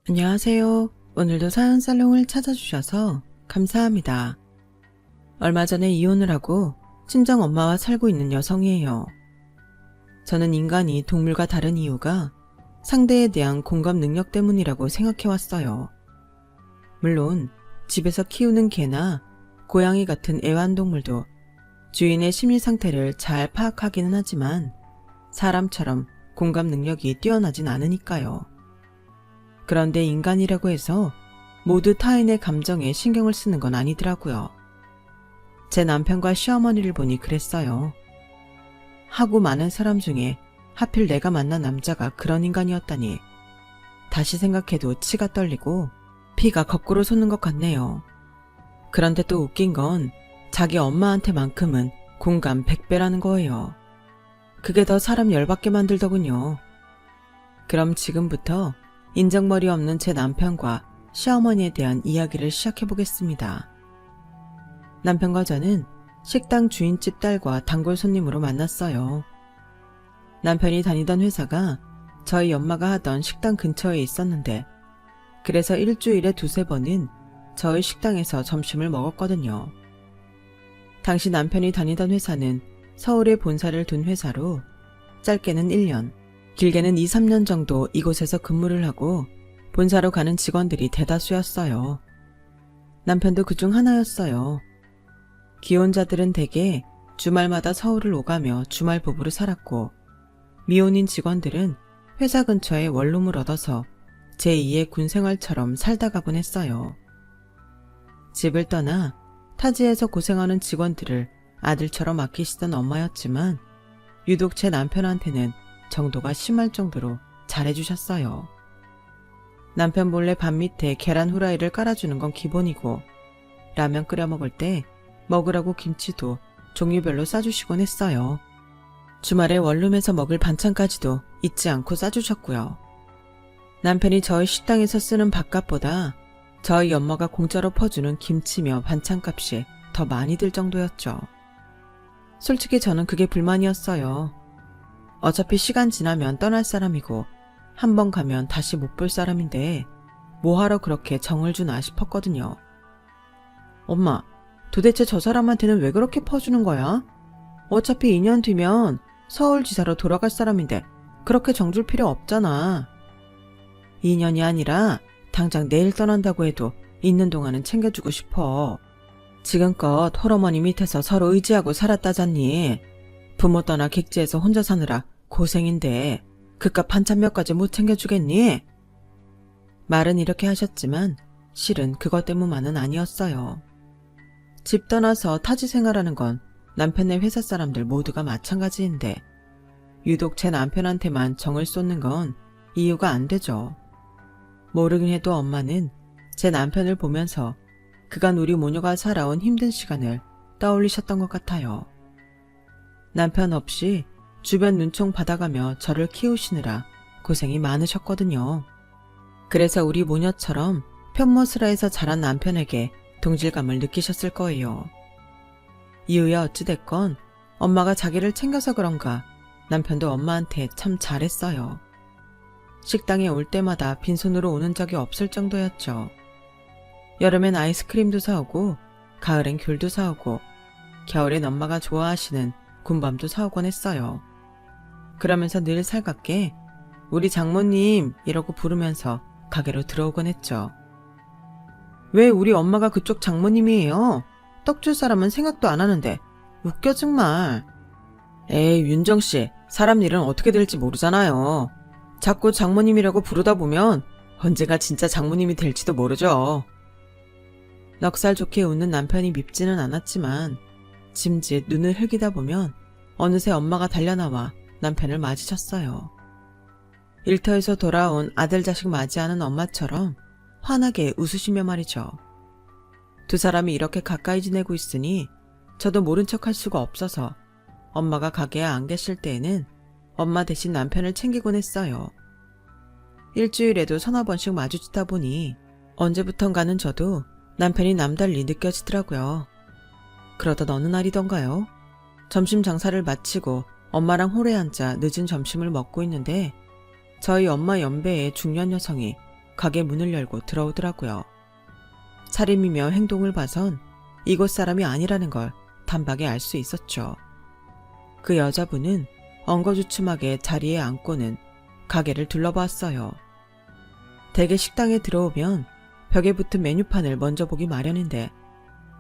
안녕하세요. 오늘도 사연 살롱을 찾아주셔서 감사합니다. 얼마 전에 이혼을 하고 친정 엄마와 살고 있는 여성이에요. 저는 인간이 동물과 다른 이유가 상대에 대한 공감 능력 때문이라고 생각해왔어요. 물론 집에서 키우는 개나 고양이 같은 애완동물도 주인의 심리 상태를 잘 파악하기는 하지만 사람처럼 공감 능력이 뛰어나진 않으니까요. 그런데 인간이라고 해서 모두 타인의 감정에 신경을 쓰는 건 아니더라고요. 제 남편과 시어머니를 보니 그랬어요. 하고 많은 사람 중에 하필 내가 만난 남자가 그런 인간이었다니. 다시 생각해도 치가 떨리고 피가 거꾸로 솟는 것 같네요. 그런데 또 웃긴 건 자기 엄마한테만큼은 공감 100배라는 거예요. 그게 더 사람 열받게 만들더군요. 그럼 지금부터 인정머리 없는 제 남편과 시어머니에 대한 이야기를 시작해보겠습니다. 남편과 저는 식당 주인집 딸과 단골 손님으로 만났어요. 남편이 다니던 회사가 저희 엄마가 하던 식당 근처에 있었는데 그래서 일주일에 2-3번은 저희 식당에서 점심을 먹었거든요. 당시 남편이 다니던 회사는 서울에 본사를 둔 회사로 짧게는 1년, 길게는 2-3년 정도 이곳에서 근무를 하고 본사로 가는 직원들이 대다수였어요. 남편도 그중 하나였어요. 기혼자들은 대개 주말마다 서울을 오가며 주말 부부로 살았고 미혼인 직원들은 회사 근처에 원룸을 얻어서 제2의 군생활처럼 살다 가곤 했어요. 집을 떠나 타지에서 고생하는 직원들을 아들처럼 아끼시던 엄마였지만 유독 제 남편한테는 정도가 심할 정도로 잘해주셨어요. 남편 몰래 밥 밑에 계란 후라이를 깔아주는 건 기본이고 라면 끓여 먹을 때 먹으라고 김치도 종류별로 싸주시곤 했어요. 주말에 원룸에서 먹을 반찬까지도 잊지 않고 싸주셨고요. 남편이 저희 식당에서 쓰는 밥값보다 저희 엄마가 공짜로 퍼주는 김치며 반찬값이 더 많이 들 정도였죠. 솔직히 저는 그게 불만이었어요. 어차피 시간 지나면 떠날 사람이고 한 번 가면 다시 못 볼 사람인데 뭐하러 그렇게 정을 주나 싶었거든요. 엄마, 도대체 저 사람한테는 왜 그렇게 퍼주는 거야? 어차피 2년 뒤면 서울지사로 돌아갈 사람인데 그렇게 정줄 필요 없잖아. 2년이 아니라 당장 내일 떠난다고 해도 있는 동안은 챙겨주고 싶어. 지금껏 홀어머니 밑에서 서로 의지하고 살았다잖니. 부모 떠나 객지에서 혼자 사느라 고생인데 그깟 반찬 몇 가지 못 챙겨주겠니? 말은 이렇게 하셨지만 실은 그것 때문만은 아니었어요. 집 떠나서 타지 생활하는 건 남편네 회사 사람들 모두가 마찬가지인데 유독 제 남편한테만 정을 쏟는 건 이유가 안 되죠. 모르긴 해도 엄마는 제 남편을 보면서 그간 우리 모녀가 살아온 힘든 시간을 떠올리셨던 것 같아요. 남편 없이 주변 눈총 받아가며 저를 키우시느라 고생이 많으셨거든요. 그래서 우리 모녀처럼 편모스라에서 자란 남편에게 동질감을 느끼셨을 거예요. 이유야 어찌됐건 엄마가 자기를 챙겨서 그런가 남편도 엄마한테 참 잘했어요. 식당에 올 때마다 빈손으로 오는 적이 없을 정도였죠. 여름엔 아이스크림도 사오고 가을엔 귤도 사오고 겨울엔 엄마가 좋아하시는 군밤도 사오곤 했어요. 그러면서 늘 살갑게 우리 장모님 이러고 부르면서 가게로 들어오곤 했죠. 왜 우리 엄마가 그쪽 장모님이에요? 떡 줄 사람은 생각도 안 하는데 웃겨 정말. 에이 윤정씨, 사람 일은 어떻게 될지 모르잖아요. 자꾸 장모님이라고 부르다 보면 언제가 진짜 장모님이 될지도 모르죠. 넉살 좋게 웃는 남편이 밉지는 않았지만 짐짓 눈을 흘기다 보면 어느새 엄마가 달려나와 남편을 맞으셨어요. 일터에서 돌아온 아들 자식 맞이하는 엄마처럼 환하게 웃으시며 말이죠. 두 사람이 이렇게 가까이 지내고 있으니 저도 모른 척할 수가 없어서 엄마가 가게에 안 계실 때에는 엄마 대신 남편을 챙기곤 했어요. 일주일에도 1~2번씩 마주치다 보니 언제부턴가는 저도 남편이 남달리 느껴지더라고요. 그러던 어느 날이던가요. 점심 장사를 마치고 엄마랑 홀에 앉아 늦은 점심을 먹고 있는데 저희 엄마 연배의 중년 여성이 가게 문을 열고 들어오더라고요. 차림이며 행동을 봐선 이곳 사람이 아니라는 걸 단박에 알 수 있었죠. 그 여자분은 엉거주춤하게 자리에 앉고는 가게를 둘러보았어요. 대개 식당에 들어오면 벽에 붙은 메뉴판을 먼저 보기 마련인데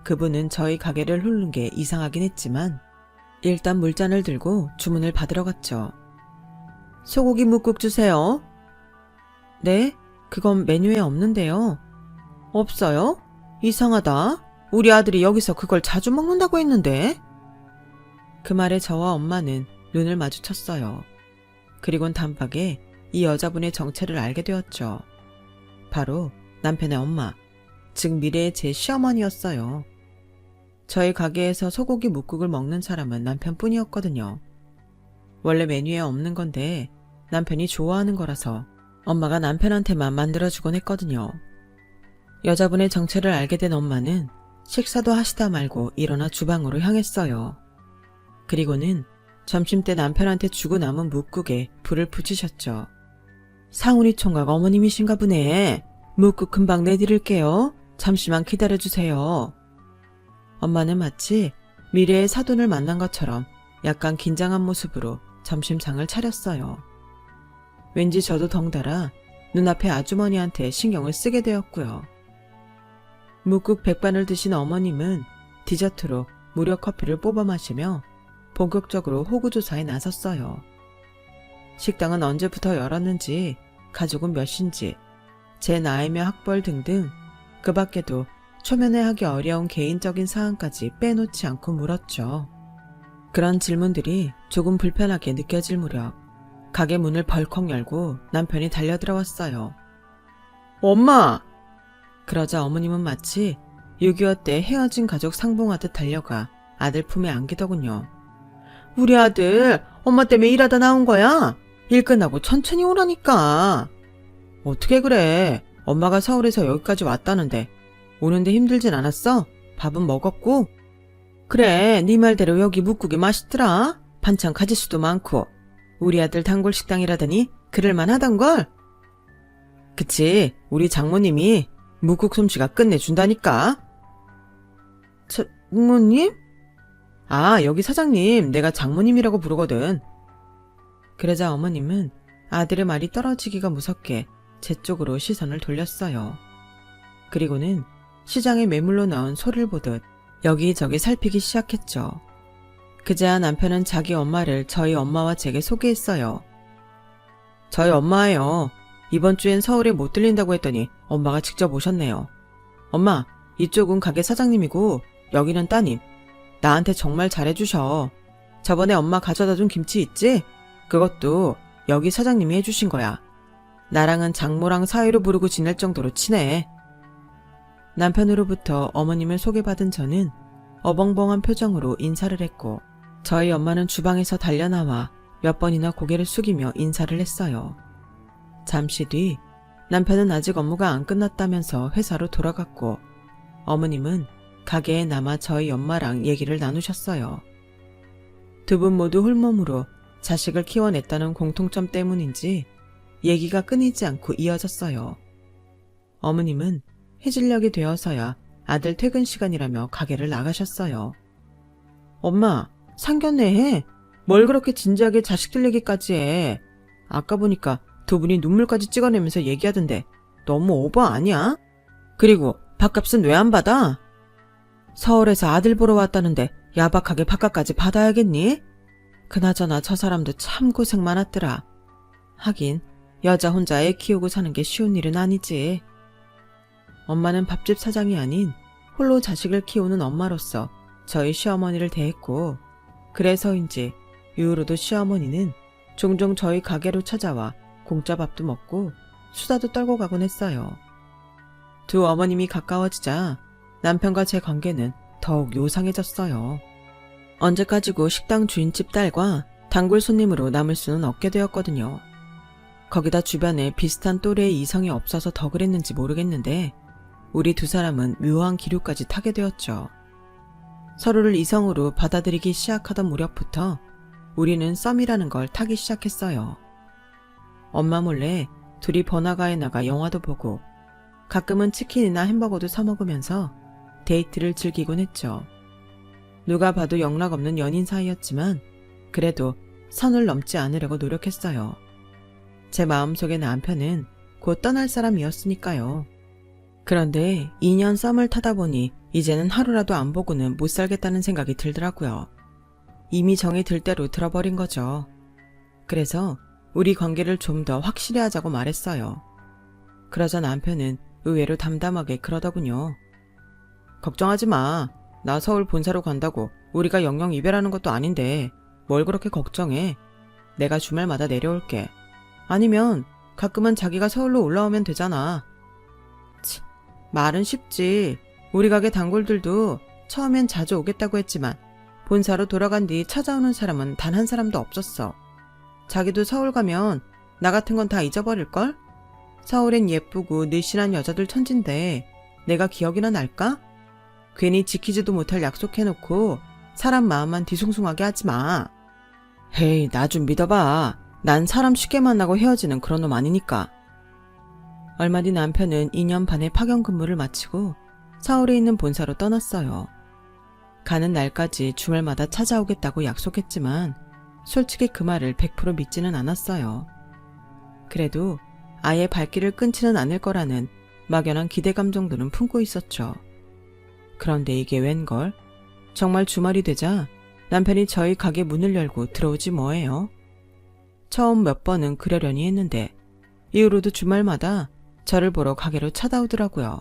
그분은 저희 가게를 훑는 게 이상하긴 했지만 일단 물잔을 들고 주문을 받으러 갔죠. 소고기 묵국 주세요. 네? 그건 메뉴에 없는데요. 없어요? 이상하다. 우리 아들이 여기서 그걸 자주 먹는다고 했는데. 그 말에 저와 엄마는 눈을 마주쳤어요. 그리곤 단박에 이 여자분의 정체를 알게 되었죠. 바로 남편의 엄마, 즉 미래의 제 시어머니였어요. 저희 가게에서 소고기 묵국을 먹는 사람은 남편뿐이었거든요. 원래 메뉴에 없는 건데 남편이 좋아하는 거라서 엄마가 남편한테만 만들어주곤 했거든요. 여자분의 정체를 알게 된 엄마는 식사도 하시다 말고 일어나 주방으로 향했어요. 그리고는 점심때 남편한테 주고 남은 묵국에 불을 붙이셨죠. 상훈이 총각 어머님이신가 보네. 묵국 금방 내드릴게요. 잠시만 기다려주세요. 엄마는 마치 미래의 사돈을 만난 것처럼 약간 긴장한 모습으로 점심상을 차렸어요. 왠지 저도 덩달아 눈앞의 아주머니한테 신경을 쓰게 되었고요. 묵국 백반을 드신 어머님은 디저트로 무료 커피를 뽑아 마시며 본격적으로 호구조사에 나섰어요. 식당은 언제부터 열었는지, 가족은 몇인지, 제 나이며 학벌 등등 그 밖에도 초면에 하기 어려운 개인적인 사항까지 빼놓지 않고 물었죠. 그런 질문들이 조금 불편하게 느껴질 무렵 가게 문을 벌컥 열고 남편이 달려들어왔어요. 엄마! 그러자 어머님은 마치 6.25 때 헤어진 가족 상봉하듯 달려가 아들 품에 안기더군요. 우리 아들 엄마 때문에 일하다 나온 거야? 일 끝나고 천천히 오라니까. 어떻게 그래? 엄마가 서울에서 여기까지 왔다는데 오는데 힘들진 않았어? 밥은 먹었고? 그래, 네 말대로 여기 묵국이 맛있더라. 반찬 가짓수도 많고. 우리 아들 단골 식당이라더니 그럴만 하던걸? 그치, 우리 장모님이 묵국 솜씨가 끝내준다니까. 장모님? 아, 여기 사장님, 내가 장모님이라고 부르거든. 그러자 어머님은 아들의 말이 떨어지기가 무섭게 제 쪽으로 시선을 돌렸어요. 그리고는 시장에 매물로 나온 소를 보듯 여기저기 살피기 시작했죠. 그제야 남편은 자기 엄마를 저희 엄마와 제게 소개했어요. 저희 엄마예요. 이번 주엔 서울에 못 들린다고 했더니 엄마가 직접 오셨네요. 엄마, 이쪽은 가게 사장님이고 여기는 따님. 나한테 정말 잘해주셔. 저번에 엄마 가져다준 김치 있지? 그것도 여기 사장님이 해주신 거야. 나랑은 장모랑 사이로 부르고 지낼 정도로 친해. 남편으로부터 어머님을 소개받은 저는 어벙벙한 표정으로 인사를 했고 저희 엄마는 주방에서 달려나와 몇 번이나 고개를 숙이며 인사를 했어요. 잠시 뒤 남편은 아직 업무가 안 끝났다면서 회사로 돌아갔고 어머님은 가게에 남아 저희 엄마랑 얘기를 나누셨어요. 두 분 모두 홀몸으로 자식을 키워냈다는 공통점 때문인지 얘기가 끊이지 않고 이어졌어요. 어머님은 해질녘이 되어서야 아들 퇴근 시간이라며 가게를 나가셨어요. 엄마, 상견례해. 뭘 그렇게 진지하게 자식들 얘기까지 해. 아까 보니까 두 분이 눈물까지 찍어내면서 얘기하던데 너무 오버 아니야? 그리고 밥값은 왜 안 받아? 서울에서 아들 보러 왔다는데 야박하게 밥값까지 받아야겠니? 그나저나 저 사람도 참 고생 많았더라. 하긴 여자 혼자 애 키우고 사는 게 쉬운 일은 아니지. 엄마는 밥집 사장이 아닌 홀로 자식을 키우는 엄마로서 저희 시어머니를 대했고 그래서인지 이후로도 시어머니는 종종 저희 가게로 찾아와 공짜 밥도 먹고 수다도 떨고 가곤 했어요. 두 어머님이 가까워지자 남편과 제 관계는 더욱 요상해졌어요. 언제까지고 식당 주인집 딸과 단골 손님으로 남을 수는 없게 되었거든요. 거기다 주변에 비슷한 또래의 이성이 없어서 더 그랬는지 모르겠는데 우리 두 사람은 묘한 기류까지 타게 되었죠. 서로를 이성으로 받아들이기 시작하던 무렵부터 우리는 썸이라는 걸 타기 시작했어요. 엄마 몰래 둘이 번화가에 나가 영화도 보고 가끔은 치킨이나 햄버거도 사 먹으면서 데이트를 즐기곤 했죠. 누가 봐도 영락없는 연인 사이였지만 그래도 선을 넘지 않으려고 노력했어요. 제 마음속의 남편은 곧 떠날 사람이었으니까요. 그런데 2년 썸을 타다 보니 이제는 하루라도 안 보고는 못 살겠다는 생각이 들더라고요. 이미 정이 들 대로 들어버린 거죠. 그래서 우리 관계를 좀 더 확실히 하자고 말했어요. 그러자 남편은 의외로 담담하게 그러더군요. 걱정하지 마. 나 서울 본사로 간다고 우리가 영영 이별하는 것도 아닌데 뭘 그렇게 걱정해. 내가 주말마다 내려올게. 아니면 가끔은 자기가 서울로 올라오면 되잖아. 치, 말은 쉽지. 우리 가게 단골들도 처음엔 자주 오겠다고 했지만 본사로 돌아간 뒤 찾아오는 사람은 단 한 사람도 없었어. 자기도 서울 가면 나 같은 건 다 잊어버릴걸? 서울엔 예쁘고 늘씬한 여자들 천진데 내가 기억이나 날까? 괜히 지키지도 못할 약속해놓고 사람 마음만 뒤숭숭하게 하지 마. 헤이, 나 좀 믿어봐. 난 사람 쉽게 만나고 헤어지는 그런 놈 아니니까. 얼마 뒤 남편은 2년 반의 파견 근무를 마치고 서울에 있는 본사로 떠났어요. 가는 날까지 주말마다 찾아오겠다고 약속했지만 솔직히 그 말을 100% 믿지는 않았어요. 그래도 아예 발길을 끊지는 않을 거라는 막연한 기대감 정도는 품고 있었죠. 그런데 이게 웬걸? 정말 주말이 되자 남편이 저희 가게 문을 열고 들어오지 뭐예요. 처음 몇 번은 그러려니 했는데 이후로도 주말마다 저를 보러 가게로 찾아오더라고요.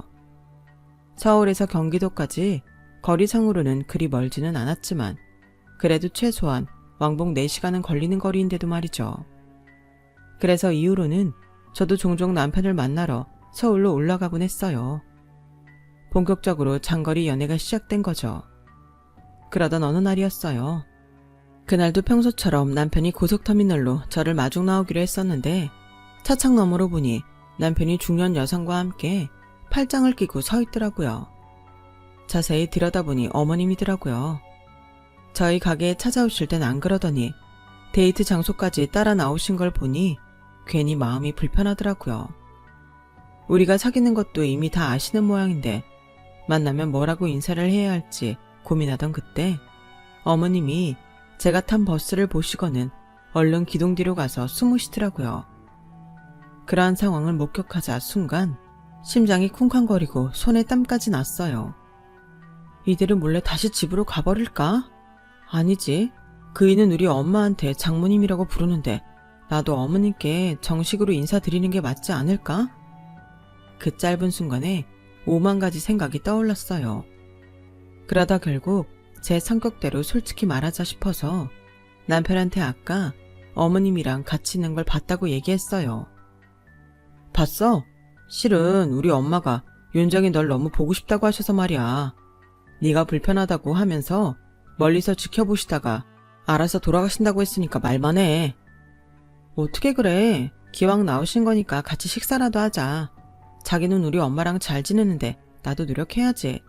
서울에서 경기도까지 거리상으로는 그리 멀지는 않았지만 그래도 최소한 왕복 4시간은 걸리는 거리인데도 말이죠. 그래서 이후로는 저도 종종 남편을 만나러 서울로 올라가곤 했어요. 본격적으로 장거리 연애가 시작된 거죠. 그러던 어느 날이었어요. 그날도 평소처럼 남편이 고속터미널로 저를 마중 나오기로 했었는데 차창 너머로 보니 남편이 중년 여성과 함께 팔짱을 끼고 서 있더라고요. 자세히 들여다보니 어머님이더라고요. 저희 가게에 찾아오실 땐 안 그러더니 데이트 장소까지 따라 나오신 걸 보니 괜히 마음이 불편하더라고요. 우리가 사귀는 것도 이미 다 아시는 모양인데 만나면 뭐라고 인사를 해야 할지 고민하던 그때 어머님이 제가 탄 버스를 보시고는 얼른 기둥 뒤로 가서 숨으시더라고요. 그러한 상황을 목격하자 순간 심장이 쿵쾅거리고 손에 땀까지 났어요. 이대로 몰래 다시 집으로 가버릴까? 아니지. 그이는 우리 엄마한테 장모님이라고 부르는데 나도 어머님께 정식으로 인사드리는 게 맞지 않을까? 그 짧은 순간에 5만 가지 생각이 떠올랐어요. 그러다 결국 제 성격대로 솔직히 말하자 싶어서 남편한테 아까 어머님이랑 같이 있는 걸 봤다고 얘기했어요. 봤어? 실은 우리 엄마가 윤정이 널 너무 보고 싶다고 하셔서 말이야. 네가 불편하다고 하면서 멀리서 지켜보시다가 알아서 돌아가신다고 했으니까 말만 해. 어떻게 그래? 기왕 나오신 거니까 같이 식사라도 하자. 자기는 우리 엄마랑 잘 지내는데 나도 노력해야지.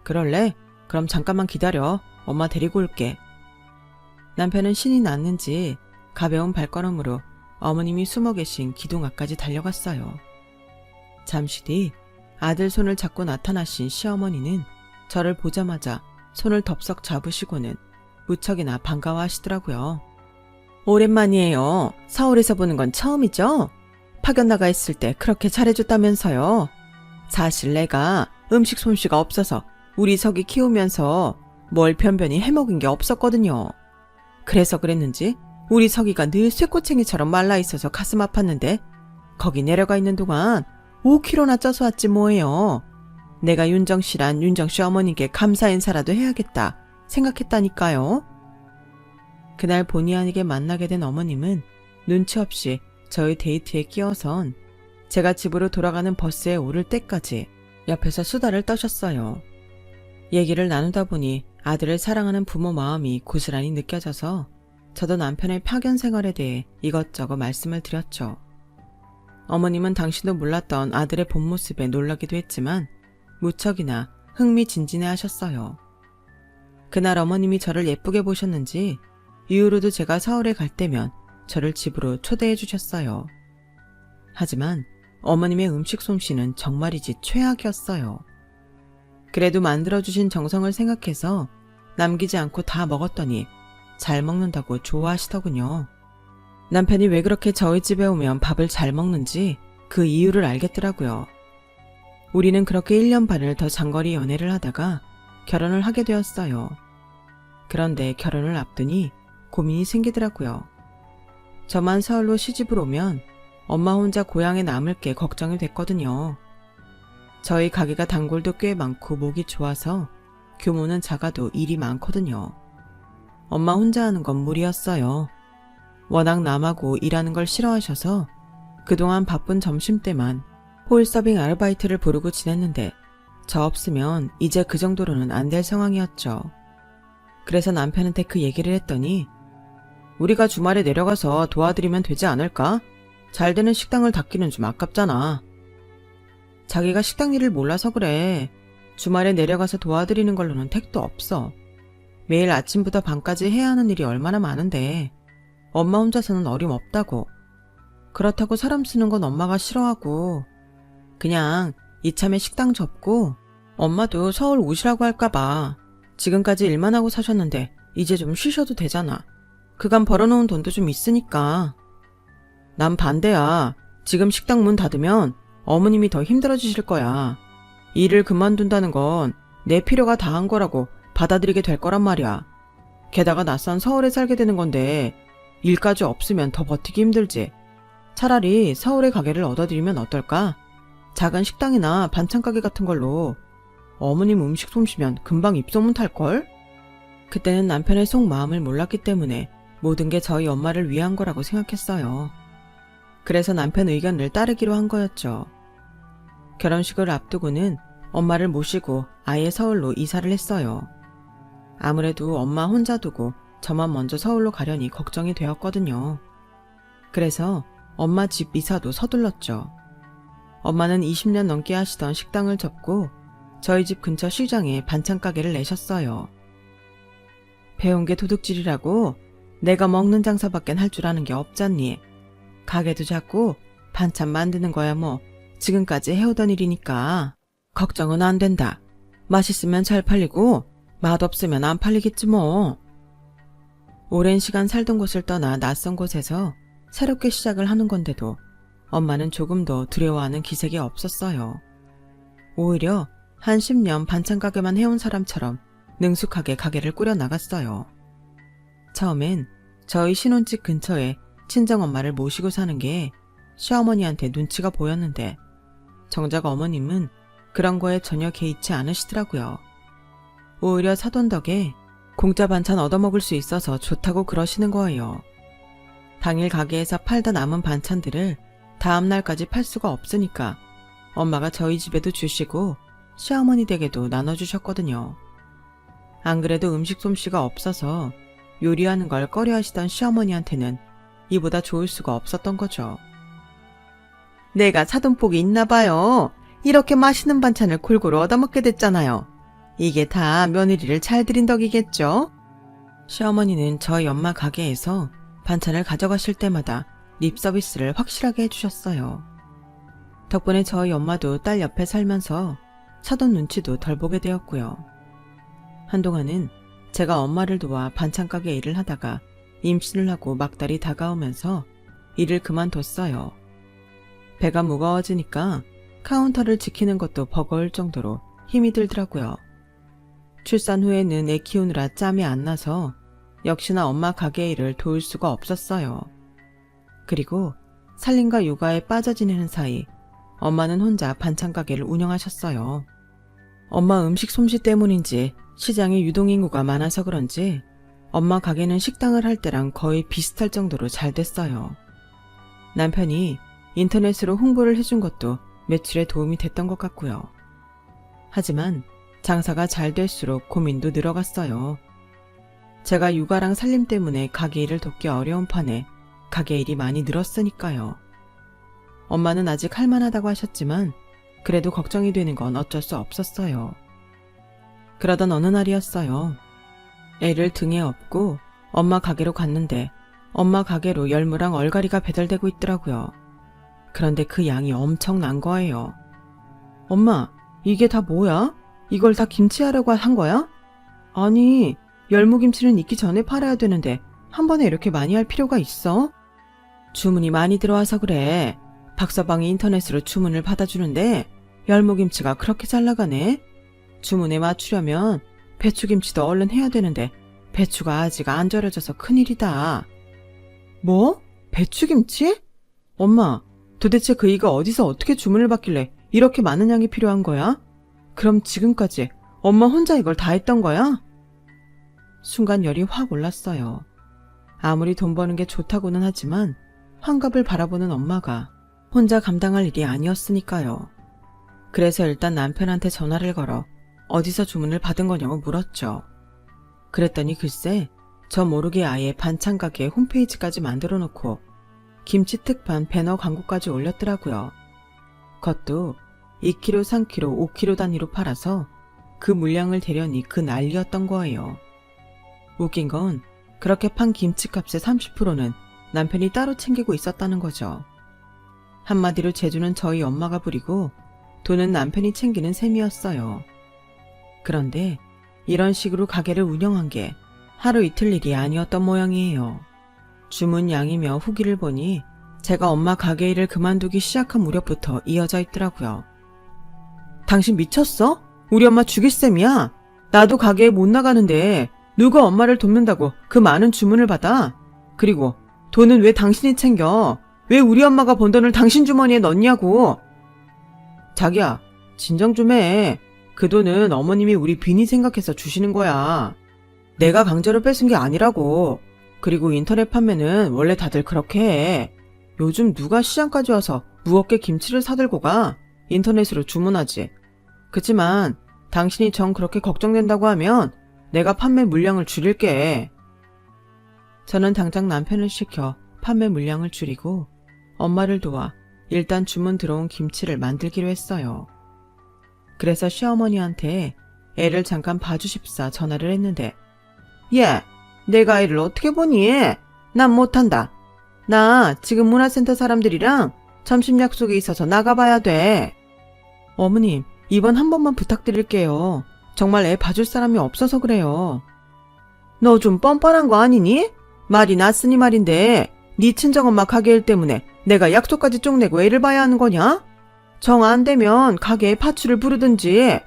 그럴래? 그럼 잠깐만 기다려. 엄마 데리고 올게. 남편은 신이 났는지 가벼운 발걸음으로 어머님이 숨어 계신 기둥 앞까지 달려갔어요. 잠시 뒤 아들 손을 잡고 나타나신 시어머니는 저를 보자마자 손을 덥석 잡으시고는 무척이나 반가워하시더라고요. 오랜만이에요. 서울에서 보는 건 처음이죠? 파견 나가 있을 때 그렇게 잘해줬다면서요. 사실 내가 음식 솜씨가 없어서 우리 석이 키우면서 뭘 변변히 해먹은 게 없었거든요. 그래서 그랬는지 우리 석이가 늘 쇠꼬챙이처럼 말라있어서 가슴 아팠는데 거기 내려가 있는 동안 5kg나 쪄서 왔지 뭐예요. 내가 윤정씨란 윤정씨 어머니께 감사 인사라도 해야겠다 생각했다니까요. 그날 본의 아니게 만나게 된 어머님은 눈치 없이 저희 데이트에 끼어선 제가 집으로 돌아가는 버스에 오를 때까지 옆에서 수다를 떠셨어요. 얘기를 나누다 보니 아들을 사랑하는 부모 마음이 고스란히 느껴져서 저도 남편의 파견 생활에 대해 이것저것 말씀을 드렸죠. 어머님은 당신도 몰랐던 아들의 본 모습에 놀라기도 했지만 무척이나 흥미진진해 하셨어요. 그날 어머님이 저를 예쁘게 보셨는지 이후로도 제가 서울에 갈 때면 저를 집으로 초대해 주셨어요. 하지만 어머님의 음식 솜씨는 정말이지 최악이었어요. 그래도 만들어주신 정성을 생각해서 남기지 않고 다 먹었더니 잘 먹는다고 좋아하시더군요. 남편이 왜 그렇게 저희 집에 오면 밥을 잘 먹는지 그 이유를 알겠더라고요. 우리는 그렇게 1년 반을 더 장거리 연애를 하다가 결혼을 하게 되었어요. 그런데 결혼을 앞두니 고민이 생기더라고요. 저만 서울로 시집을 오면 엄마 혼자 고향에 남을 게 걱정이 됐거든요. 저희 가게가 단골도 꽤 많고 목이 좋아서 규모는 작아도 일이 많거든요. 엄마 혼자 하는 건 무리였어요. 워낙 남하고 일하는 걸 싫어하셔서 그동안 바쁜 점심때만 홀서빙 아르바이트를 부르고 지냈는데 저 없으면 이제 그 정도로는 안 될 상황이었죠. 그래서 남편한테 그 얘기를 했더니 우리가 주말에 내려가서 도와드리면 되지 않을까? 잘 되는 식당을 닫기는 좀 아깝잖아. 자기가 식당 일을 몰라서 그래. 주말에 내려가서 도와드리는 걸로는 택도 없어. 매일 아침부터 밤까지 해야 하는 일이 얼마나 많은데 엄마 혼자서는 어림없다고. 그렇다고 사람 쓰는 건 엄마가 싫어하고 그냥 이참에 식당 접고 엄마도 서울 오시라고 할까봐 지금까지 일만 하고 사셨는데 이제 좀 쉬셔도 되잖아. 그간 벌어놓은 돈도 좀 있으니까. 난 반대야. 지금 식당 문 닫으면 어머님이 더 힘들어지실 거야. 일을 그만둔다는 건 내 필요가 다한 거라고 받아들이게 될 거란 말이야. 게다가 낯선 서울에 살게 되는 건데 일까지 없으면 더 버티기 힘들지. 차라리 서울에 가게를 얻어들이면 어떨까? 작은 식당이나 반찬 가게 같은 걸로 어머님 음식 솜씨면 금방 입소문 탈걸? 그때는 남편의 속마음을 몰랐기 때문에 모든 게 저희 엄마를 위한 거라고 생각했어요. 그래서 남편 의견을 따르기로 한 거였죠. 결혼식을 앞두고는 엄마를 모시고 아예 서울로 이사를 했어요. 아무래도 엄마 혼자 두고 저만 먼저 서울로 가려니 걱정이 되었거든요. 그래서 엄마 집 이사도 서둘렀죠. 엄마는 20년 넘게 하시던 식당을 접고 저희 집 근처 시장에 반찬 가게를 내셨어요. 배운 게 도둑질이라고 내가 먹는 장사밖엔 할 줄 아는 게 없잖니. 가게도 잡고 반찬 만드는 거야 뭐 지금까지 해오던 일이니까 걱정은 안 된다. 맛있으면 잘 팔리고 맛없으면 안 팔리겠지 뭐. 오랜 시간 살던 곳을 떠나 낯선 곳에서 새롭게 시작을 하는 건데도 엄마는 조금도 두려워하는 기색이 없었어요. 오히려 한 10년 반찬 가게만 해온 사람처럼 능숙하게 가게를 꾸려나갔어요. 처음엔 저희 신혼집 근처에 친정엄마를 모시고 사는 게 시어머니한테 눈치가 보였는데 정작 어머님은 그런 거에 전혀 개의치 않으시더라고요. 오히려 사돈 덕에 공짜 반찬 얻어먹을 수 있어서 좋다고 그러시는 거예요. 당일 가게에서 팔다 남은 반찬들을 다음날까지 팔 수가 없으니까 엄마가 저희 집에도 주시고 시어머니 댁에도 나눠주셨거든요. 안 그래도 음식 솜씨가 없어서 요리하는 걸 꺼려하시던 시어머니한테는 이보다 좋을 수가 없었던 거죠. 내가 사돈복이 있나 봐요. 이렇게 맛있는 반찬을 골고루 얻어먹게 됐잖아요. 이게 다 며느리를 잘 들인 덕이겠죠? 시어머니는 저희 엄마 가게에서 반찬을 가져가실 때마다 립 서비스를 확실하게 해주셨어요. 덕분에 저희 엄마도 딸 옆에 살면서 사돈 눈치도 덜 보게 되었고요. 한동안은 제가 엄마를 도와 반찬 가게 일을 하다가 임신을 하고 막달이 다가오면서 일을 그만뒀어요. 배가 무거워지니까 카운터를 지키는 것도 버거울 정도로 힘이 들더라고요. 출산 후에는 애 키우느라 짬이 안 나서 역시나 엄마 가게 일을 도울 수가 없었어요. 그리고 살림과 육아에 빠져 지내는 사이 엄마는 혼자 반찬 가게를 운영하셨어요. 엄마 음식 솜씨 때문인지 시장에 유동인구가 많아서 그런지 엄마 가게는 식당을 할 때랑 거의 비슷할 정도로 잘 됐어요. 남편이 인터넷으로 홍보를 해준 것도 매출에 도움이 됐던 것 같고요. 하지만 장사가 잘 될수록 고민도 늘어갔어요. 제가 육아랑 살림 때문에 가게 일을 돕기 어려운 판에 가게 일이 많이 늘었으니까요. 엄마는 아직 할만하다고 하셨지만 그래도 걱정이 되는 건 어쩔 수 없었어요. 그러던 어느 날이었어요. 애를 등에 업고 엄마 가게로 갔는데 엄마 가게로 열무랑 얼갈이가 배달되고 있더라고요. 그런데 그 양이 엄청난 거예요. 엄마, 이게 다 뭐야? 이걸 다 김치하려고 한 거야? 아니, 열무김치는 익기 전에 팔아야 되는데 한 번에 이렇게 많이 할 필요가 있어? 주문이 많이 들어와서 그래. 박서방이 인터넷으로 주문을 받아주는데 열무김치가 그렇게 잘 나가네. 주문에 맞추려면 배추김치도 얼른 해야 되는데 배추가 아직 안 절여져서 큰일이다. 뭐? 배추김치? 엄마, 도대체 그 이가 어디서 어떻게 주문을 받길래 이렇게 많은 양이 필요한 거야? 그럼 지금까지 엄마 혼자 이걸 다 했던 거야? 순간 열이 확 올랐어요. 아무리 돈 버는 게 좋다고는 하지만 환갑을 바라보는 엄마가 혼자 감당할 일이 아니었으니까요. 그래서 일단 남편한테 전화를 걸어 어디서 주문을 받은 거냐고 물었죠. 그랬더니 글쎄 저 모르게 아예 반찬 가게 홈페이지까지 만들어 놓고 김치 특판 배너 광고까지 올렸더라고요. 그것도 2kg, 3kg, 5kg 단위로 팔아서 그 물량을 대려니 그 난리였던 거예요. 웃긴 건 그렇게 판 김치값의 30%는 남편이 따로 챙기고 있었다는 거죠. 한마디로 재주는 저희 엄마가 부리고 돈은 남편이 챙기는 셈이었어요. 그런데 이런 식으로 가게를 운영한 게 하루 이틀 일이 아니었던 모양이에요. 주문 양이며 후기를 보니 제가 엄마 가게 일을 그만두기 시작한 무렵부터 이어져 있더라고요. 당신 미쳤어? 우리 엄마 죽일 셈이야. 나도 가게에 못 나가는데 누가 엄마를 돕는다고 그 많은 주문을 받아? 그리고 돈은 왜 당신이 챙겨? 왜 우리 엄마가 번 돈을 당신 주머니에 넣냐고? 자기야, 진정 좀 해. 그 돈은 어머님이 우리 빈이 생각해서 주시는 거야. 내가 강제로 뺏은 게 아니라고. 그리고 인터넷 판매는 원래 다들 그렇게 해. 요즘 누가 시장까지 와서 무겁게 김치를 사들고 가? 인터넷으로 주문하지. 그치만 당신이 정 그렇게 걱정된다고 하면 내가 판매 물량을 줄일게. 저는 당장 남편을 시켜 판매 물량을 줄이고 엄마를 도와 일단 주문 들어온 김치를 만들기로 했어요. 그래서 시어머니한테 애를 잠깐 봐주십사 전화를 했는데 얘, 내가 애를 어떻게 보니? 난 못한다. 나 지금 문화센터 사람들이랑 점심 약속이 있어서 나가봐야 돼. 어머님, 이번 한 번만 부탁드릴게요. 정말 애 봐줄 사람이 없어서 그래요. 너 좀 뻔뻔한 거 아니니? 말이 났으니 말인데 네 친정엄마 가게 일 때문에 내가 약속까지 쪽내고 애를 봐야 하는 거냐? 정 안 되면 가게에 파출을 부르든지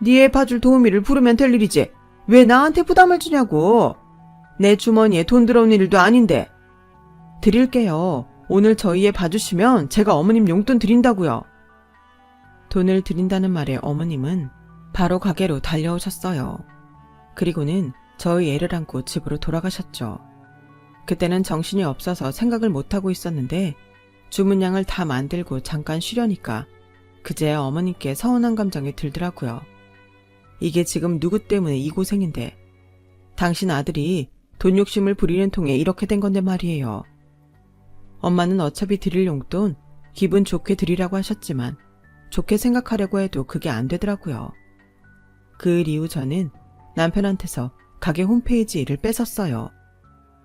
네 애 봐줄 도우미를 부르면 될 일이지 왜 나한테 부담을 주냐고. 내 주머니에 돈 들어온 일도 아닌데. 드릴게요. 오늘 저희 애 봐주시면 제가 어머님 용돈 드린다고요. 돈을 드린다는 말에 어머님은 바로 가게로 달려오셨어요. 그리고는 저희 애를 안고 집으로 돌아가셨죠. 그때는 정신이 없어서 생각을 못하고 있었는데 주문량을 다 만들고 잠깐 쉬려니까 그제야 어머님께 서운한 감정이 들더라고요. 이게 지금 누구 때문에 이 고생인데 당신 아들이 돈 욕심을 부리는 통에 이렇게 된 건데 말이에요. 엄마는 어차피 드릴 용돈 기분 좋게 드리라고 하셨지만 좋게 생각하려고 해도 그게 안 되더라고요. 그 이후 저는 남편한테서 가게 홈페이지 일을 뺏었어요.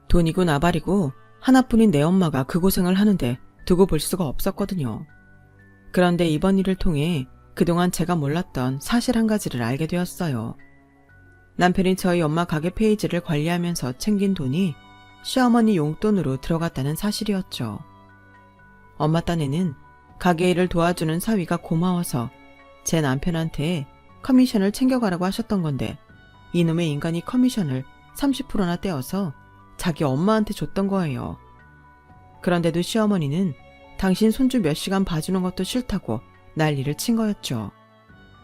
돈이고 나발이고 하나뿐인 내 엄마가 그 고생을 하는데 두고 볼 수가 없었거든요. 그런데 이번 일을 통해 그동안 제가 몰랐던 사실 한 가지를 알게 되었어요. 남편이 저희 엄마 가게 페이지를 관리하면서 챙긴 돈이 시어머니 용돈으로 들어갔다는 사실이었죠. 엄마 딴에는 가게 일을 도와주는 사위가 고마워서 제 남편한테 커미션을 챙겨가라고 하셨던 건데 이놈의 인간이 커미션을 30%나 떼어서 자기 엄마한테 줬던 거예요. 그런데도 시어머니는 당신 손주 몇 시간 봐주는 것도 싫다고 난리를 친 거였죠.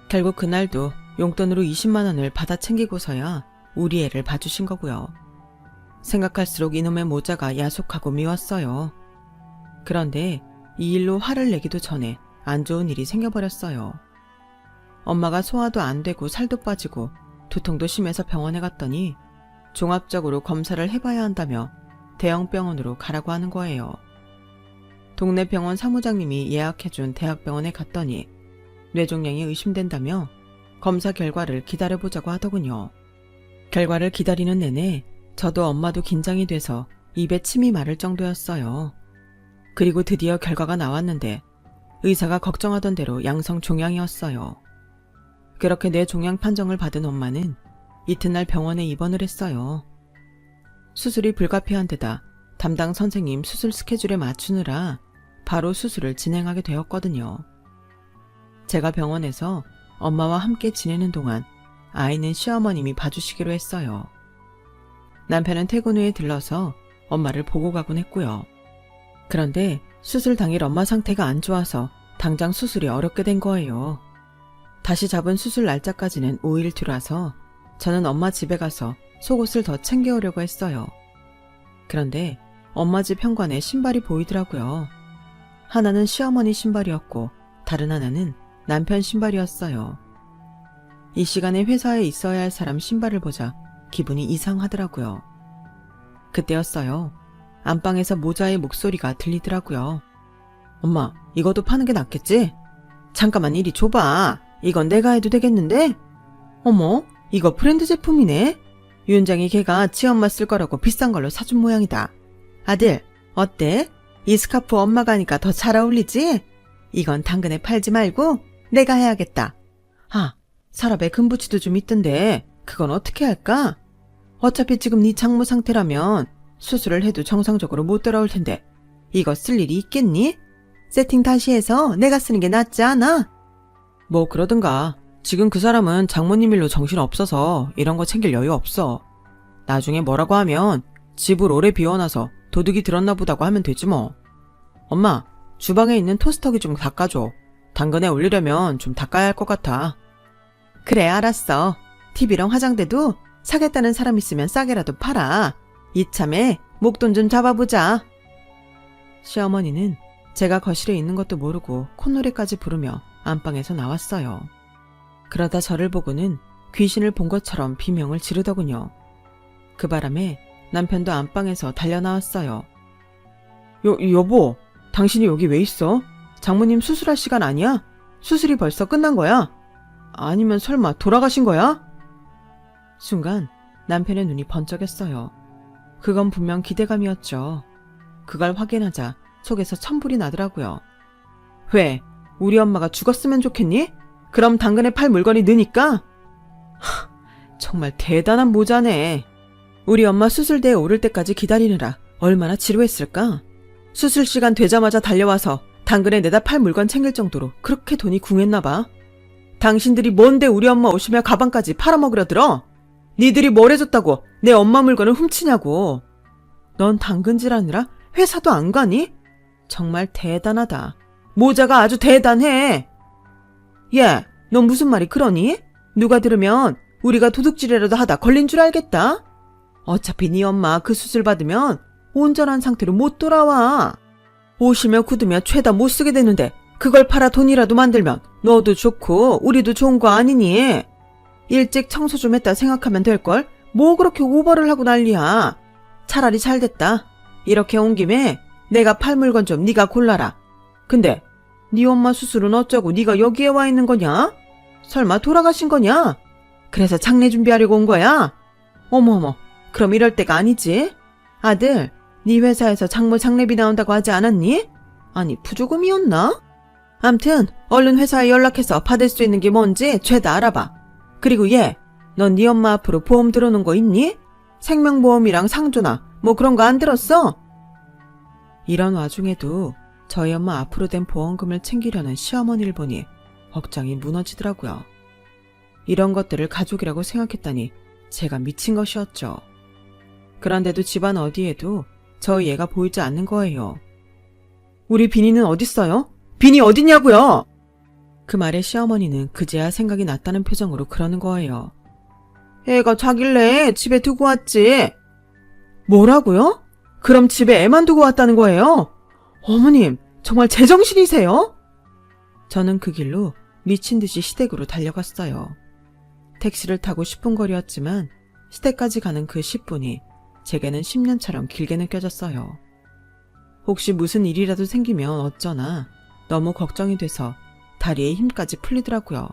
결국 그날도 용돈으로 20만 원을 받아 챙기고서야 우리 애를 봐주신 거고요. 생각할수록 이놈의 모자가 야속하고 미웠어요. 그런데 이 일로 화를 내기도 전에 안 좋은 일이 생겨버렸어요. 엄마가 소화도 안 되고 살도 빠지고 두통도 심해서 병원에 갔더니 종합적으로 검사를 해봐야 한다며 대형 병원으로 가라고 하는 거예요. 동네 병원 사무장님이 예약해준 대학병원에 갔더니 뇌종양이 의심된다며 검사 결과를 기다려보자고 하더군요. 결과를 기다리는 내내 저도 엄마도 긴장이 돼서 입에 침이 마를 정도였어요. 그리고 드디어 결과가 나왔는데 의사가 걱정하던 대로 양성 종양이었어요. 그렇게 뇌 종양 판정을 받은 엄마는 이튿날 병원에 입원을 했어요. 수술이 불가피한 데다 담당 선생님 수술 스케줄에 맞추느라 바로 수술을 진행하게 되었거든요. 제가 병원에서 엄마와 함께 지내는 동안 아이는 시어머님이 봐주시기로 했어요. 남편은 퇴근 후에 들러서 엄마를 보고 가곤 했고요. 그런데 수술 당일 엄마 상태가 안 좋아서 당장 수술이 어렵게 된 거예요. 다시 잡은 수술 날짜까지는 5일 뒤라서 저는 엄마 집에 가서 속옷을 더 챙겨오려고 했어요. 그런데 엄마 집 현관에 신발이 보이더라고요. 하나는 시어머니 신발이었고 다른 하나는 남편 신발이었어요. 이 시간에 회사에 있어야 할 사람 신발을 보자 기분이 이상하더라고요. 그때였어요. 안방에서 모자의 목소리가 들리더라고요. 엄마, 이것도 파는 게 낫겠지? 잠깐만 이리 줘봐. 이건 내가 해도 되겠는데? 어머, 이거 브랜드 제품이네? 윤장이 걔가 지엄마 쓸 거라고 비싼 걸로 사준 모양이다. 아들, 어때? 이 스카프 엄마가 하니까 더 잘 어울리지? 이건 당근에 팔지 말고 내가 해야겠다. 아, 서랍에 금부치도 좀 있던데 그건 어떻게 할까? 어차피 지금 네 장모 상태라면 수술을 해도 정상적으로 못 돌아올 텐데 이거 쓸 일이 있겠니? 세팅 다시 해서 내가 쓰는 게 낫지 않아? 뭐 그러든가. 지금 그 사람은 장모님 일로 정신 없어서 이런 거 챙길 여유 없어. 나중에 뭐라고 하면 집을 오래 비워놔서 도둑이 들었나 보다고 하면 되지 뭐. 엄마, 주방에 있는 토스터기 좀 닦아줘. 당근에 올리려면 좀 닦아야 할 것 같아. 그래, 알았어. TV랑 화장대도 사겠다는 사람 있으면 싸게라도 팔아. 이참에 목돈 좀 잡아보자. 시어머니는 제가 거실에 있는 것도 모르고 콧노래까지 부르며 안방에서 나왔어요. 그러다 저를 보고는 귀신을 본 것처럼 비명을 지르더군요. 그 바람에 남편도 안방에서 달려나왔어요. 여보, 당신이 여기 왜 있어? 장모님 수술할 시간 아니야? 수술이 벌써 끝난 거야? 아니면 설마 돌아가신 거야? 순간 남편의 눈이 번쩍였어요. 그건 분명 기대감이었죠. 그걸 확인하자 속에서 천불이 나더라고요. 왜? 우리 엄마가 죽었으면 좋겠니? 그럼 당근에 팔 물건이 느니까? 정말 대단한 모자네. 우리 엄마 수술대에 오를 때까지 기다리느라 얼마나 지루했을까? 수술 시간 되자마자 달려와서 당근에 내다 팔 물건 챙길 정도로 그렇게 돈이 궁했나 봐. 당신들이 뭔데 우리 엄마 오시며 가방까지 팔아먹으려 들어? 니들이 뭘 해줬다고 내 엄마 물건을 훔치냐고. 넌 당근질하느라 회사도 안 가니? 정말 대단하다. 모자가 아주 대단해. 야, 너 무슨 말이 그러니? 누가 들으면 우리가 도둑질이라도 하다 걸린 줄 알겠다. 어차피 네 엄마 그 수술 받으면 온전한 상태로 못 돌아와. 옷이며 구두며 죄다 못 쓰게 되는데 그걸 팔아 돈이라도 만들면 너도 좋고 우리도 좋은 거 아니니? 일찍 청소 좀 했다 생각하면 될걸? 뭐 그렇게 오버를 하고 난리야. 차라리 잘됐다. 이렇게 온 김에 내가 팔 물건 좀 네가 골라라. 근데 네 엄마 수술은 어쩌고 네가 여기에 와 있는 거냐? 설마 돌아가신 거냐? 그래서 장례 준비하려고 온 거야? 어머어머, 그럼 이럴 때가 아니지. 아들, 네 회사에서 장모 장례비 나온다고 하지 않았니? 아니, 부조금이었나? 암튼 얼른 회사에 연락해서 받을 수 있는 게 뭔지 죄다 알아봐. 그리고 얘, 넌 네 엄마 앞으로 보험 들어놓은 거 있니? 생명보험이랑 상조나 뭐 그런 거 안 들었어? 이런 와중에도 저희 엄마 앞으로 된 보험금을 챙기려는 시어머니를 보니 억장이 무너지더라고요. 이런 것들을 가족이라고 생각했다니 제가 미친 것이었죠. 그런데도 집안 어디에도 저희 애가 보이지 않는 거예요. 우리 비니는 어딨어요? 비니 어딨냐고요? 그 말에 시어머니는 그제야 생각이 났다는 표정으로 그러는 거예요. 애가 자길래 집에 두고 왔지. 뭐라고요? 그럼 집에 애만 두고 왔다는 거예요? 어머님, 정말 제정신이세요? 저는 그 길로 미친 듯이 시댁으로 달려갔어요. 택시를 타고 10분 거리였지만 시댁까지 가는 그 10분이 제게는 10년처럼 길게 느껴졌어요. 혹시 무슨 일이라도 생기면 어쩌나 너무 걱정이 돼서 다리에 힘까지 풀리더라고요.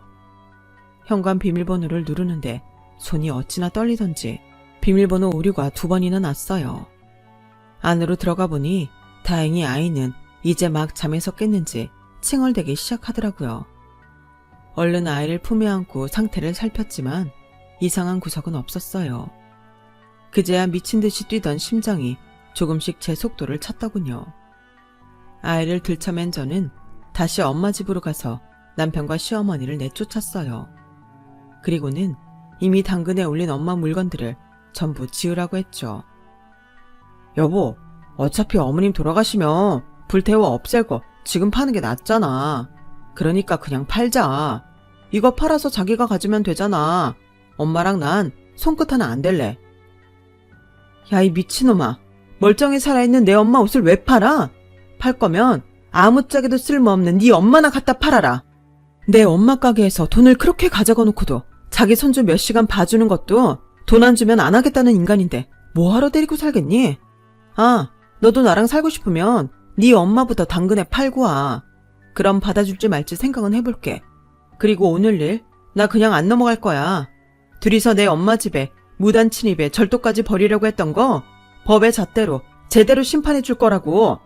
현관 비밀번호를 누르는데 손이 어찌나 떨리던지 비밀번호 오류가 2번이나 났어요. 안으로 들어가 보니 다행히 아이는 이제 막 잠에서 깼는지 칭얼대기 시작하더라고요. 얼른 아이를 품에 안고 상태를 살폈지만 이상한 구석은 없었어요. 그제야 미친 듯이 뛰던 심장이 조금씩 제 속도를 찼더군요. 아이를 들쳐맨 저는 다시 엄마 집으로 가서 남편과 시어머니를 내쫓았어요. 그리고는 이미 당근에 올린 엄마 물건들을 전부 지우라고 했죠. 여보, 어차피 어머님 돌아가시면 불태워 없앨 거 지금 파는 게 낫잖아. 그러니까 그냥 팔자. 이거 팔아서 자기가 가지면 되잖아. 엄마랑 난 손끝 하나 안 댈래. 야, 이 미친놈아. 멀쩡히 살아있는 내 엄마 옷을 왜 팔아? 팔 거면 아무짝에도 쓸모없는 네 엄마나 갖다 팔아라. 내 엄마 가게에서 돈을 그렇게 가져가 놓고도 자기 손주 몇 시간 봐주는 것도 돈 안 주면 안 하겠다는 인간인데 뭐하러 데리고 살겠니? 아, 너도 나랑 살고 싶으면 네 엄마부터 당근에 팔고 와. 그럼 받아줄지 말지 생각은 해볼게. 그리고 오늘 일 나 그냥 안 넘어갈 거야. 둘이서 내 엄마 집에 무단 침입에 절도까지 벌이려고 했던 거 법의 잣대로 제대로 심판해 줄 거라고.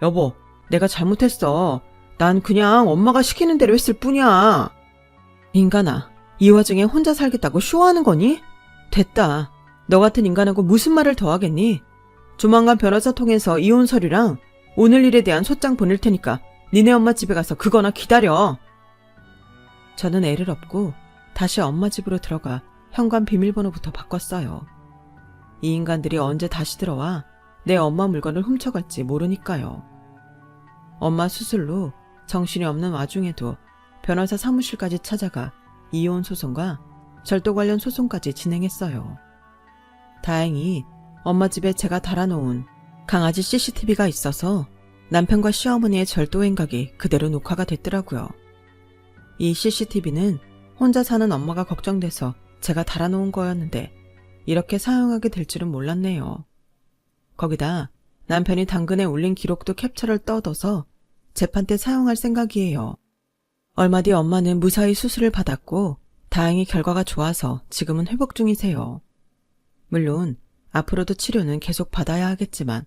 여보, 내가 잘못했어. 난 그냥 엄마가 시키는 대로 했을 뿐이야. 인간아, 이 와중에 혼자 살겠다고 쇼하는 거니? 됐다. 너 같은 인간하고 무슨 말을 더 하겠니? 조만간 변호사 통해서 이혼 서류랑 오늘 일에 대한 소장 보낼 테니까 니네 엄마 집에 가서 그거나 기다려. 저는 애를 업고 다시 엄마 집으로 들어가 현관 비밀번호부터 바꿨어요. 이 인간들이 언제 다시 들어와 내 엄마 물건을 훔쳐갈지 모르니까요. 엄마 수술로 정신이 없는 와중에도 변호사 사무실까지 찾아가 이혼 소송과 절도 관련 소송까지 진행했어요. 다행히 엄마 집에 제가 달아놓은 강아지 CCTV가 있어서 남편과 시어머니의 절도 행각이 그대로 녹화가 됐더라고요. 이 CCTV는 혼자 사는 엄마가 걱정돼서 제가 달아놓은 거였는데 이렇게 사용하게 될 줄은 몰랐네요. 거기다 남편이 당근에 올린 기록도 캡처를 떠둬서 재판 때 사용할 생각이에요. 얼마 뒤 엄마는 무사히 수술을 받았고 다행히 결과가 좋아서 지금은 회복 중이세요. 물론 앞으로도 치료는 계속 받아야 하겠지만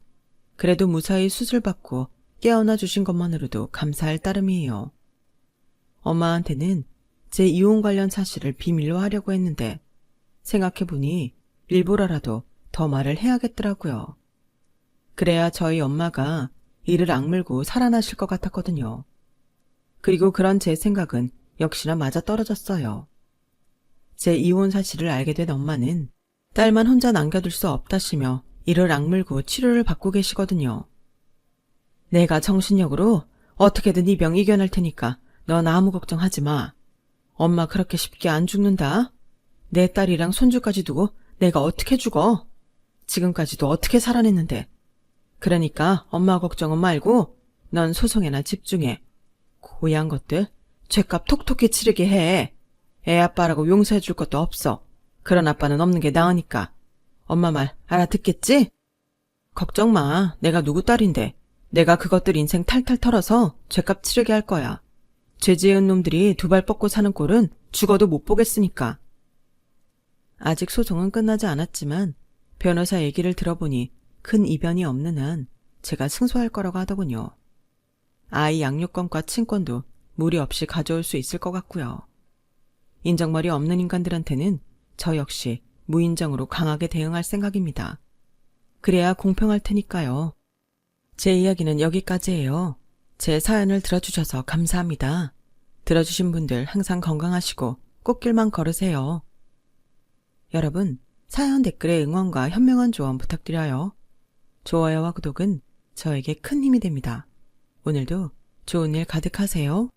그래도 무사히 수술받고 깨어나 주신 것만으로도 감사할 따름이에요. 엄마한테는 제 이혼 관련 사실을 비밀로 하려고 했는데 생각해보니 일부러라도 더 말을 해야겠더라고요. 그래야 저희 엄마가 이를 악물고 살아나실 것 같았거든요. 그리고 그런 제 생각은 역시나 맞아떨어졌어요. 제 이혼 사실을 알게 된 엄마는 딸만 혼자 남겨둘 수 없다시며 이를 악물고 치료를 받고 계시거든요. 내가 정신력으로 어떻게든 네 병 이겨낼 테니까 넌 아무 걱정하지 마. 엄마 그렇게 쉽게 안 죽는다. 내 딸이랑 손주까지 두고 내가 어떻게 죽어? 지금까지도 어떻게 살아냈는데. 그러니까 엄마 걱정은 말고 넌 소송에나 집중해. 고얀 것들 죗값 톡톡히 치르게 해. 애 아빠라고 용서해 줄 것도 없어. 그런 아빠는 없는 게 나으니까. 엄마 말 알아듣겠지? 걱정 마. 내가 누구 딸인데. 내가 그것들 인생 탈탈 털어서 죗값 치르게 할 거야. 죄 지은 놈들이 두 발 뻗고 사는 꼴은 죽어도 못 보겠으니까. 아직 소송은 끝나지 않았지만 변호사 얘기를 들어보니 큰 이변이 없는 한 제가 승소할 거라고 하더군요. 아이 양육권과 친권도 무리 없이 가져올 수 있을 것 같고요. 인정머리 없는 인간들한테는 저 역시 무인정으로 강하게 대응할 생각입니다. 그래야 공평할 테니까요. 제 이야기는 여기까지예요. 제 사연을 들어주셔서 감사합니다. 들어주신 분들 항상 건강하시고 꽃길만 걸으세요. 여러분, 사연 댓글에 응원과 현명한 조언 부탁드려요. 좋아요와 구독은 저에게 큰 힘이 됩니다. 오늘도 좋은 일 가득하세요.